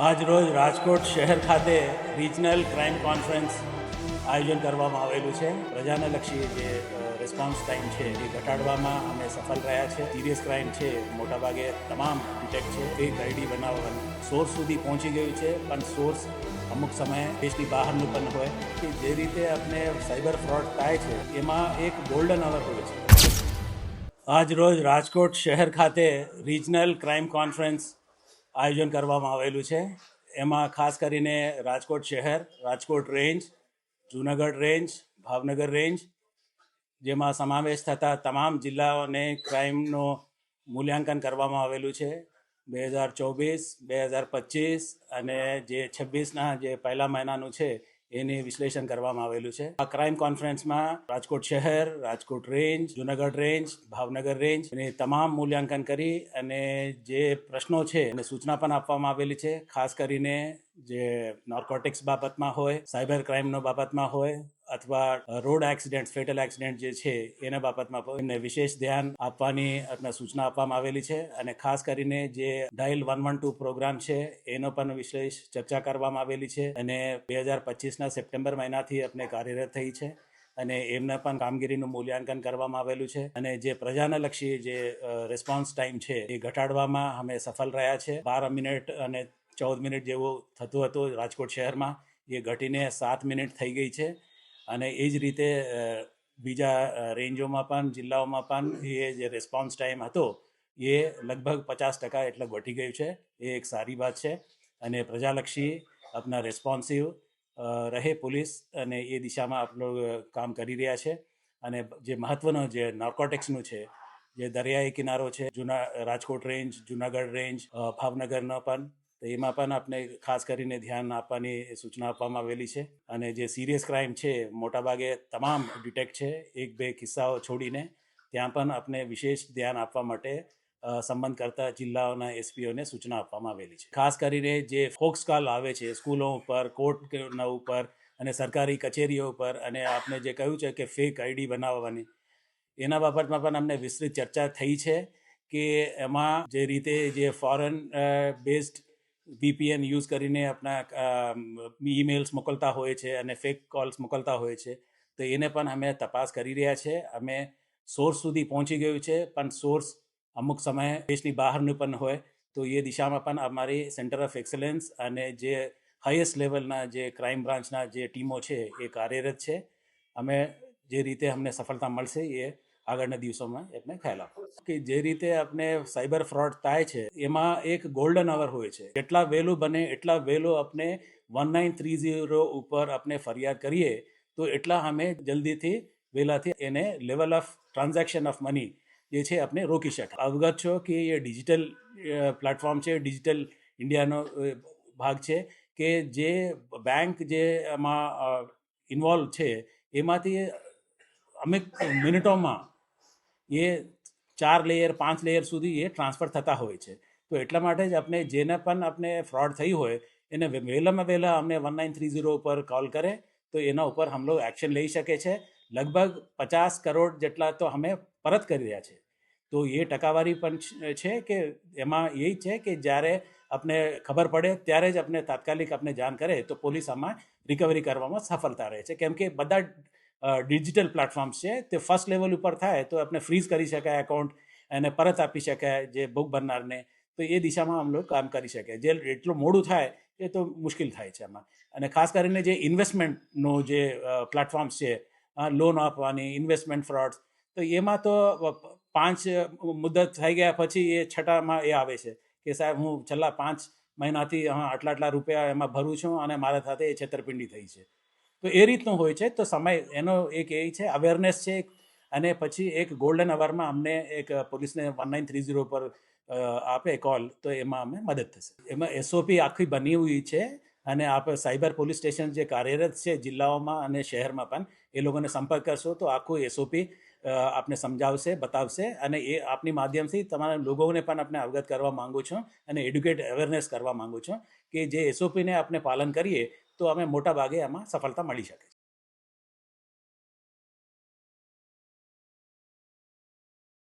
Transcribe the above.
આજ રોજ રાજકોટ શહેર ખાતે રિજનલ ક્રાઇમ કોન્ફરન્સ આયોજન કરવામાં આવેલું છે. પ્રજાને લક્ષી જે રિસ્પોન્સ ટાઈમ છે એ ઘટાડવામાં અમે સફળ રહ્યા છે. સિરિયસ ક્રાઇમ છે મોટાભાગે તમામ ડિટેક્ટ છે. ફેક આઈડી બનાવવાનું સોર્સ સુધી પહોંચી ગયું છે, પણ સોર્સ અમુક સમયે દેશની બહારનું પણ હોય કે જે રીતે આપણે સાયબર ફ્રોડ થાય છે એમાં એક ગોલ્ડન અવર હોય છે. આજ રોજ રાજકોટ શહેર ખાતે રિજનલ ક્રાઇમ કોન્ફરન્સ આયોજન કરવામાં આવેલું છે. એમાં ખાસ કરીને રાજકોટ શહેર, Rajkot range, Junagadh range, Bhavnagar range જેમાં સમાવેશ થતા તમામ જિલ્લાઓને ક્રાઇમનો મૂલ્યાંકન કરવામાં આવેલું છે. 2024, 2025 અને જે 26ના જે પહેલા મહિનાનું છે એની વિશ્લેષણ કરવામાં આવેલું છે. આ ક્રાઇમ કોન્ફરન્સમાં રાજકોટ શહેર, Rajkot range, Junagadh range, Bhavnagar range અને તમામ મૂલ્યાંકન કરી અને જે પ્રશ્નો છે એને સૂચના પણ આપવામાં આવેલી છે. ખાસ કરીને જે નાર્કોટિક્સ બાબતમાં હોય, સાયબર ક્રાઇમનો બાબતમાં હોય અથવા રોડ એક્સિડન્ટ, ફેટલ એક્સિડન્ટ જે છે એના બાબતમાં હોય એમને વિશેષ ધ્યાન આપવાની સૂચના આપવામાં આવેલી છે. અને ખાસ કરીને જે ડાયલ 112 પ્રોગ્રામ છે એનો પણ વિશેષ ચર્ચા કરવામાં આવેલી છે. અને 2025ના સપ્ટેમ્બર મહિનાથી આપણે કાર્યરત થઈ છે અને એમના પણ કામગીરીનું મૂલ્યાંકન કરવામાં આવેલું છે. અને જે પ્રજાને લક્ષી જે રિસ્પોન્સ ટાઈમ છે એ ઘટાડવામાં અમે સફળ રહ્યા છે. 12 મિનિટ અને 14 મિનિટ જેવું થતું હતું રાજકોટ શહેરમાં, એ ઘટીને 7 મિનિટ થઈ ગઈ છે. અને એ જ રીતે બીજા રેન્જોમાં પણ, જિલ્લાઓમાં પણ એ જે રિસ્પોન્સ ટાઈમ હતો એ લગભગ 50% એટલે ઘટી ગયું છે. એ એક સારી વાત છે અને પ્રજાલક્ષી આપણા રિસ્પોન્સિવ રહે પોલીસ અને એ દિશામાં આપણો કામ કરી રહ્યા છે. અને જે મહત્વનો જે નાર્કોટિક્સનું છે, જે દરિયાઈ કિનારો છે, રાજકોટ રેન્જ, જૂનાગઢ રેન્જ, ભાવનગરનો પણ, તો એમાં પણ આપણે ખાસ કરીને ધ્યાન આપવાની સૂચના આપવામાં આવેલી છે. અને જે સિરિયસ ક્રાઇમ છે મોટાભાગે તમામ ડિટેક્ટ છે, 1-2 કિસ્સાઓ છોડીને, ત્યાં પણ આપણે વિશેષ ધ્યાન આપવા માટે સંબંધ કરતા જિલ્લાઓના એસપીઓને સૂચના આપવામાં આવેલી છે. ખાસ કરીને જે ફોક્સ કોલ આવે છે સ્કૂલો ઉપર, કોર્ટના ઉપર અને સરકારી કચેરીઓ ઉપર, અને આપણે જે કહ્યું છે કે ફેક આઈડી બનાવવાની, એના બાબતમાં પણ અમને વિસ્તૃત ચર્ચા થઈ છે કે એમાં જે રીતે જે ફોરેન બેઝડ VPN યુઝ કરીને આપણા ઈમેલ્સ મોકલતા હોય છે અને ફેક કોલ્સ મોકલતા હોય છે, તો એને પણ અમે તપાસ કરી રહ્યા છે. અમે સોર્સ સુધી પહોંચી ગયું છે, પણ સોર્સ અમુક સમયે દેશની બહારનું પણ હોય, તો એ દિશામાં પણ અમારી સેન્ટર ઓફ એક્સલન્સ અને જે હાઈએસ્ટ લેવલના જે ક્રાઇમ બ્રાન્ચના જે ટીમો છે એ કાર્યરત છે. અમે જે રીતે અમને સફળતા મળશે એ આગળના દિવસોમાં આપણે ખ્યાલ આપો કે જે રીતે આપણે સાયબર ફ્રોડ થાય છે એમાં એક ગોલ્ડન અવર હોય છે. જેટલા વહેલું બને એટલા વહેલું આપણે 1930 ઉપર આપણે ફરિયાદ કરીએ તો એટલા અમે જલ્દીથી વહેલાથી એને level of transaction of money જે છે આપણે રોકી શકાય. અવગત છો કે એ ડિજિટલ પ્લેટફોર્મ છે, ડિજિટલ ઇન્ડિયાનો ભાગ છે કે જે બેંક જે એમાં ઇન્વોલ્વ છે એમાંથી અમુક મિનિટોમાં એ 4 લેયર 5 લેયર સુધી એ ટ્રાન્સફર થતા હોય છે. તો એટલા માટે જ આપણે જેને પણ આપણે ફ્રોડ થઈ હોય એને વહેલામાં વહેલા અમને 1930 ઉપર કોલ કરે તો એના ઉપર હમ લોગ એક્શન લઈ શકે છે. લગભગ 50 કરોડ જેટલા તો અમે પરત કરી રહ્યા છે. તો એ ટકાવારી પણ છે કે એમાં એ છે કે જ્યારે આપણે ખબર પડે ત્યારે જ આપણે તાત્કાલિક આપણે જાણ કરે તો પોલીસ આમાં રિકવરી કરવામાં સફળતા રહે છે. કેમ કે બધા ડિજિટલ પ્લેટફોર્મ્સ છે, તે ફર્સ્ટ લેવલ ઉપર થાય તો આપણે ફ્રીઝ કરી શકાય એકાઉન્ટ અને પરત આપી શકાય જે ભોગ બનનારને. તો એ દિશામાં અમે લોકો કામ કરી શકીએ. જે એટલું મોડું થાય એ તો મુશ્કેલ થાય છે એમાં. અને ખાસ કરીને જે ઇન્વેસ્ટમેન્ટનો જે પ્લેટફોર્મ્સ છે, લોન આપવાની, ઇન્વેસ્ટમેન્ટ ફ્રોડ્સ, તો એમાં તો 5 મુદત થઈ ગયા પછી એ છઠ્ઠામાં એ આવે છે કે સાહેબ હું છેલ્લા 5 મહિનાથી આટલા રૂપિયા એમાં ભરું છું અને મારા સાથે એ છેતરપિંડી થઈ છે. તો એ રીતનું હોય છે. તો સમય એનો એક એ છે, અવેરનેસ છે. અને પછી એક ગોલ્ડન અવરમાં અમને એક પોલીસને 1930 પર આપે કોલ તો એમાં અમે મદદ થશે. એમાં SOP આખી બની હોય છે અને આપ સાયબર પોલીસ સ્ટેશન જે કાર્યરત છે જિલ્લાઓમાં અને શહેરમાં પણ, એ લોકોને સંપર્ક કરશો તો આખું SOP આપને સમજાવશે, બતાવશે. અને એ આપની માધ્યમથી તમારા લોકોને પણ આપણે અવગત કરવા માંગુ છું અને એડ્યુકેટ અવેરનેસ કરવા માંગુ છું કે જે SOPને આપણે પાલન કરીએ તો અમે મોટા ભાગે આમાં સફળતા મળી શકે છે.